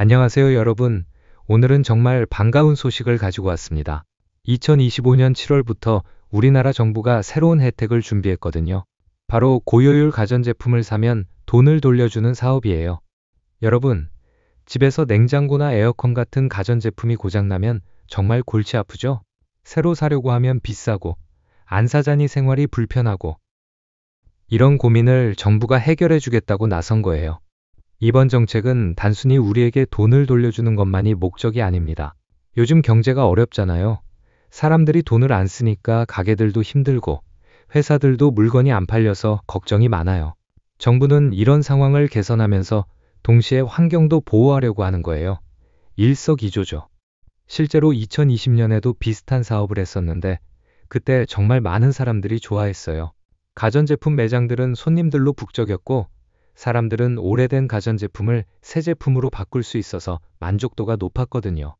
안녕하세요, 여러분. 오늘은 정말 반가운 소식을 가지고 왔습니다. 2025년 7월부터 우리나라 정부가 새로운 혜택을 준비했거든요. 바로 고효율 가전제품을 사면 돈을 돌려주는 사업이에요. 여러분, 집에서 냉장고나 에어컨 같은 가전제품이 고장나면 정말 골치 아프죠? 새로 사려고 하면 비싸고, 안 사자니 생활이 불편하고, 이런 고민을 정부가 해결해 주겠다고 나선 거예요. 이번 정책은 단순히 우리에게 돈을 돌려주는 것만이 목적이 아닙니다. 요즘 경제가 어렵잖아요. 사람들이 돈을 안 쓰니까 가게들도 힘들고 회사들도 물건이 안 팔려서 걱정이 많아요. 정부는 이런 상황을 개선하면서 동시에 환경도 보호하려고 하는 거예요. 일석이조죠. 실제로 2020년에도 비슷한 사업을 했었는데 그때 정말 많은 사람들이 좋아했어요. 가전제품 매장들은 손님들로 북적였고 사람들은 오래된 가전제품을 새 제품으로 바꿀 수 있어서 만족도가 높았거든요.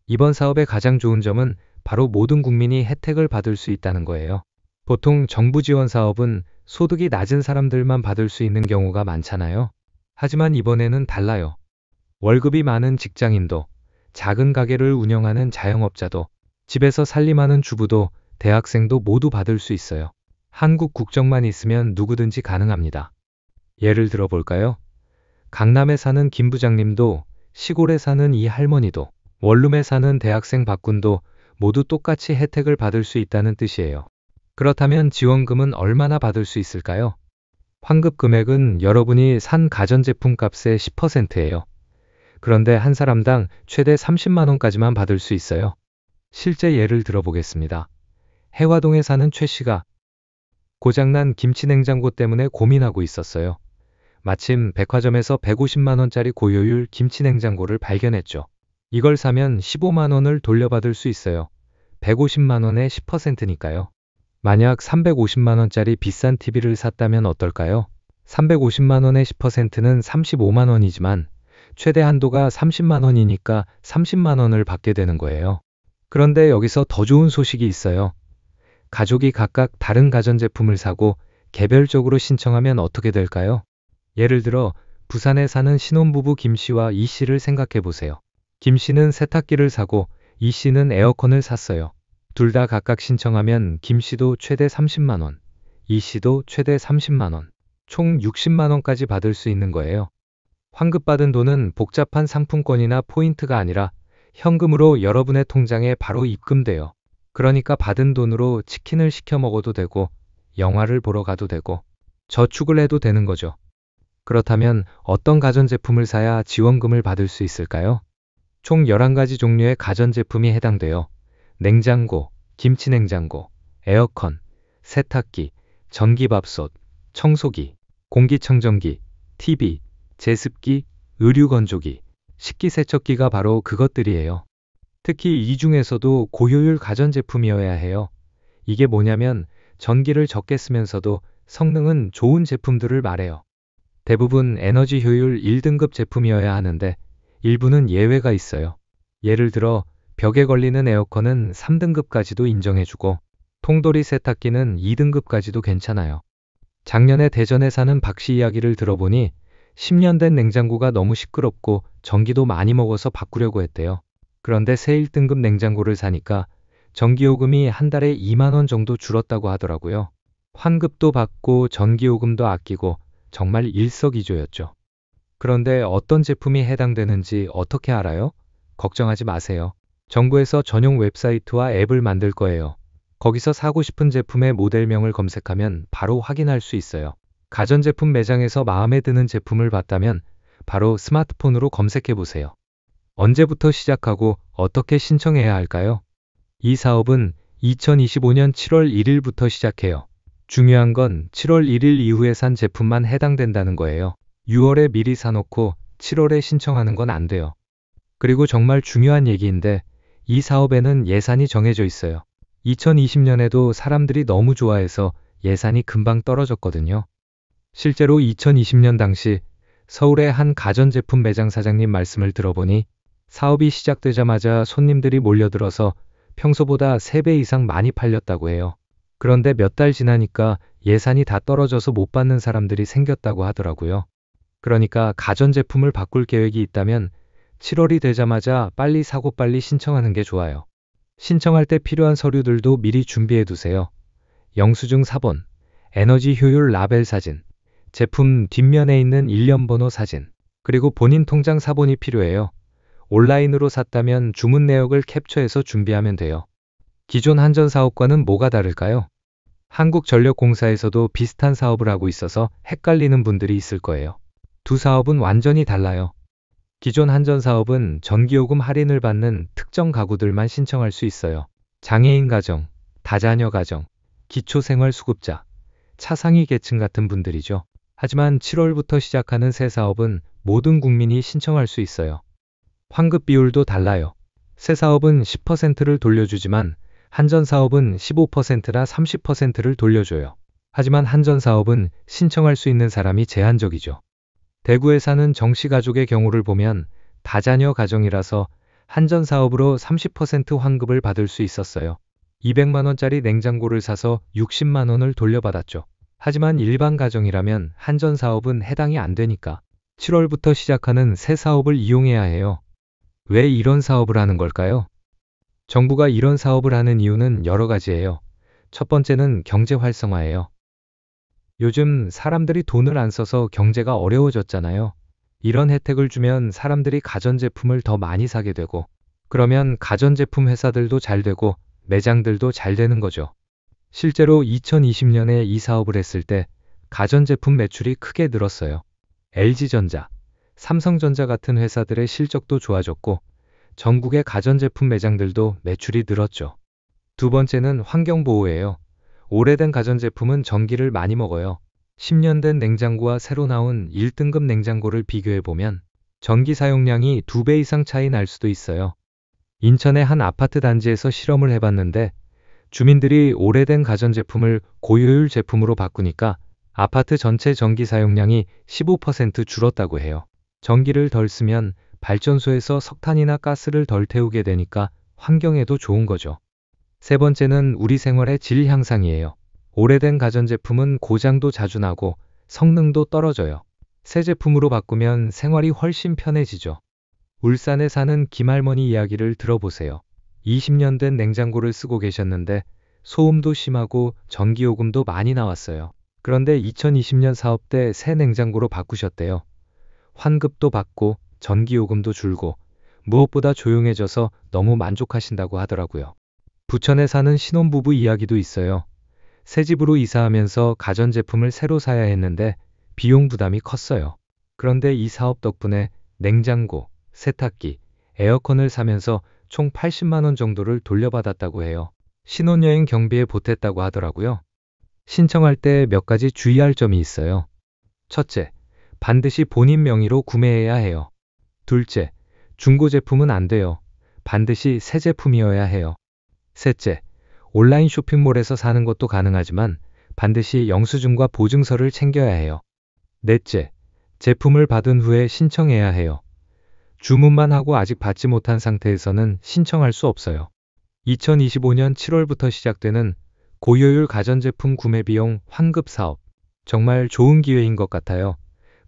이번 사업의 가장 좋은 점은 바로 모든 국민이 혜택을 받을 수 있다는 거예요. 보통 정부 지원 사업은 소득이 낮은 사람들만 받을 수 있는 경우가 많잖아요. 하지만 이번에는 달라요. 월급이 많은 직장인도, 작은 가게를 운영하는 자영업자도, 집에서 살림하는 주부도, 대학생도 모두 받을 수 있어요. 한국 국적만 있으면 누구든지 가능합니다. 예를 들어 볼까요? 강남에 사는 김 부장님도, 시골에 사는 이 할머니도, 원룸에 사는 대학생 박군도 모두 똑같이 혜택을 받을 수 있다는 뜻이에요. 그렇다면 지원금은 얼마나 받을 수 있을까요? 환급 금액은 여러분이 산 가전제품 값의 10%예요. 그런데 한 사람당 최대 30만 원까지만 받을 수 있어요. 실제 예를 들어보겠습니다. 해화동에 사는 최 씨가 고장난 김치냉장고 때문에 고민하고 있었어요. 마침 백화점에서 150만 원짜리 고효율 김치냉장고를 발견했죠. 이걸 사면 15만 원을 돌려받을 수 있어요. 150만 원의 10%니까요. 만약 350만 원짜리 비싼 TV를 샀다면 어떨까요? 350만 원의 10%는 35만 원이지만 최대 한도가 30만 원이니까 30만 원을 받게 되는 거예요. 그런데 여기서 더 좋은 소식이 있어요. 가족이 각각 다른 가전제품을 사고 개별적으로 신청하면 어떻게 될까요? 예를 들어 부산에 사는 신혼부부 김 씨와 이 씨를 생각해 보세요. 김 씨는 세탁기를 사고 이 씨는 에어컨을 샀어요. 둘 다 각각 신청하면 김 씨도 최대 30만 원, 이 씨도 최대 30만 원, 총 60만 원까지 받을 수 있는 거예요. 환급받은 돈은 복잡한 상품권이나 포인트가 아니라 현금으로 여러분의 통장에 바로 입금돼요. 그러니까 받은 돈으로 치킨을 시켜 먹어도 되고 영화를 보러 가도 되고 저축을 해도 되는 거죠. 그렇다면 어떤 가전제품을 사야 지원금을 받을 수 있을까요? 총 11가지 종류의 가전제품이 해당돼요. 냉장고, 김치냉장고, 에어컨, 세탁기, 전기밥솥, 청소기, 공기청정기, TV, 제습기, 의류건조기, 식기세척기가 바로 그것들이에요. 특히 이 중에서도 고효율 가전제품이어야 해요. 이게 뭐냐면 전기를 적게 쓰면서도 성능은 좋은 제품들을 말해요. 대부분 에너지 효율 1등급 제품이어야 하는데 일부는 예외가 있어요. 예를 들어 벽에 걸리는 에어컨은 3등급까지도 인정해주고 통돌이 세탁기는 2등급까지도 괜찮아요. 작년에 대전에 사는 박 씨 이야기를 들어보니 10년 된 냉장고가 너무 시끄럽고 전기도 많이 먹어서 바꾸려고 했대요. 그런데 새 1등급 냉장고를 사니까 전기요금이 한 달에 2만 원 정도 줄었다고 하더라고요. 환급도 받고 전기요금도 아끼고 정말 일석이조였죠. 그런데 어떤 제품이 해당되는지 어떻게 알아요? 걱정하지 마세요. 정부에서 전용 웹사이트와 앱을 만들 거예요. 거기서 사고 싶은 제품의 모델명을 검색하면 바로 확인할 수 있어요. 가전제품 매장에서 마음에 드는 제품을 봤다면 바로 스마트폰으로 검색해 보세요. 언제부터 시작하고 어떻게 신청해야 할까요? 이 사업은 2025년 7월 1일부터 시작해요. 중요한 건 7월 1일 이후에 산 제품만 해당된다는 거예요. 6월에 미리 사놓고 7월에 신청하는 건 안 돼요. 그리고 정말 중요한 얘기인데 이 사업에는 예산이 정해져 있어요. 2020년에도 사람들이 너무 좋아해서 예산이 금방 떨어졌거든요. 실제로 2020년 당시 서울의 한 가전제품 매장 사장님 말씀을 들어보니 사업이 시작되자마자 손님들이 몰려들어서 평소보다 3배 이상 많이 팔렸다고 해요. 그런데 몇 달 지나니까 예산이 다 떨어져서 못 받는 사람들이 생겼다고 하더라고요. 그러니까 가전제품을 바꿀 계획이 있다면 7월이 되자마자 빨리 사고 빨리 신청하는 게 좋아요. 신청할 때 필요한 서류들도 미리 준비해 두세요. 영수증 사본, 에너지 효율 라벨 사진, 제품 뒷면에 있는 일련 번호 사진, 그리고 본인 통장 사본이 필요해요. 온라인으로 샀다면 주문 내역을 캡처해서 준비하면 돼요. 기존 한전 사업과는 뭐가 다를까요? 한국전력공사에서도 비슷한 사업을 하고 있어서 헷갈리는 분들이 있을 거예요. 두 사업은 완전히 달라요. 기존 한전 사업은 전기요금 할인을 받는 특정 가구들만 신청할 수 있어요. 장애인 가정, 다자녀 가정, 기초생활수급자, 차상위 계층 같은 분들이죠. 하지만 7월부터 시작하는 새 사업은 모든 국민이 신청할 수 있어요. 환급 비율도 달라요. 새 사업은 10%를 돌려주지만 한전 사업은 15%나 30%를 돌려줘요. 하지만 한전 사업은 신청할 수 있는 사람이 제한적이죠. 대구에 사는 정씨 가족의 경우를 보면 다자녀 가정이라서 한전 사업으로 30% 환급을 받을 수 있었어요. 200만 원짜리 냉장고를 사서 60만 원을 돌려받았죠. 하지만 일반 가정이라면 한전 사업은 해당이 안 되니까 7월부터 시작하는 새 사업을 이용해야 해요. 왜 이런 사업을 하는 걸까요? 정부가 이런 사업을 하는 이유는 여러 가지예요. 첫 번째는 경제 활성화예요. 요즘 사람들이 돈을 안 써서 경제가 어려워졌잖아요. 이런 혜택을 주면 사람들이 가전제품을 더 많이 사게 되고, 그러면 가전제품 회사들도 잘 되고 매장들도 잘 되는 거죠. 실제로 2020년에 이 사업을 했을 때 가전제품 매출이 크게 늘었어요. LG전자, 삼성전자 같은 회사들의 실적도 좋아졌고 전국의 가전제품 매장들도 매출이 늘었죠. 두 번째는 환경보호예요. 오래된 가전제품은 전기를 많이 먹어요. 10년 된 냉장고와 새로 나온 1등급 냉장고를 비교해보면 전기 사용량이 2배 이상 차이 날 수도 있어요. 인천의 한 아파트 단지에서 실험을 해봤는데 주민들이 오래된 가전제품을 고효율 제품으로 바꾸니까 아파트 전체 전기 사용량이 15% 줄었다고 해요. 전기를 덜 쓰면 발전소에서 석탄이나 가스를 덜 태우게 되니까 환경에도 좋은 거죠. 세 번째는 우리 생활의 질 향상이에요. 오래된 가전제품은 고장도 자주 나고 성능도 떨어져요. 새 제품으로 바꾸면 생활이 훨씬 편해지죠. 울산에 사는 김할머니 이야기를 들어보세요. 20년 된 냉장고를 쓰고 계셨는데 소음도 심하고 전기요금도 많이 나왔어요. 그런데 2020년 사업 때 새 냉장고로 바꾸셨대요. 환급도 받고 전기요금도 줄고 무엇보다 조용해져서 너무 만족하신다고 하더라고요. 부천에 사는 신혼부부 이야기도 있어요. 새 집으로 이사하면서 가전제품을 새로 사야 했는데 비용 부담이 컸어요. 그런데 이 사업 덕분에 냉장고, 세탁기, 에어컨을 사면서 총 80만 원 정도를 돌려받았다고 해요. 신혼여행 경비에 보탰다고 하더라고요. 신청할 때 몇 가지 주의할 점이 있어요. 첫째, 반드시 본인 명의로 구매해야 해요. 둘째, 중고 제품은 안 돼요. 반드시 새 제품이어야 해요. 셋째, 온라인 쇼핑몰에서 사는 것도 가능하지만 반드시 영수증과 보증서를 챙겨야 해요. 넷째, 제품을 받은 후에 신청해야 해요. 주문만 하고 아직 받지 못한 상태에서는 신청할 수 없어요. 2025년 7월부터 시작되는 고효율 가전제품 구매 비용 환급 사업. 정말 좋은 기회인 것 같아요.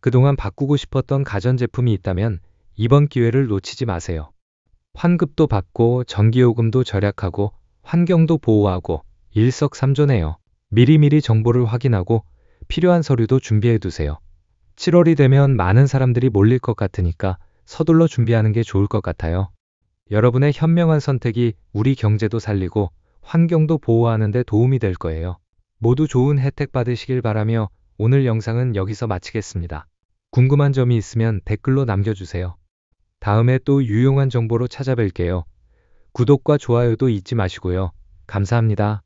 그동안 바꾸고 싶었던 가전제품이 있다면 이번 기회를 놓치지 마세요. 환급도 받고 전기요금도 절약하고 환경도 보호하고 일석삼조네요. 미리미리 정보를 확인하고 필요한 서류도 준비해 두세요. 7월이 되면 많은 사람들이 몰릴 것 같으니까 서둘러 준비하는 게 좋을 것 같아요. 여러분의 현명한 선택이 우리 경제도 살리고 환경도 보호하는 데 도움이 될 거예요. 모두 좋은 혜택 받으시길 바라며 오늘 영상은 여기서 마치겠습니다. 궁금한 점이 있으면 댓글로 남겨주세요. 다음에 또 유용한 정보로 찾아뵐게요. 구독과 좋아요도 잊지 마시고요. 감사합니다.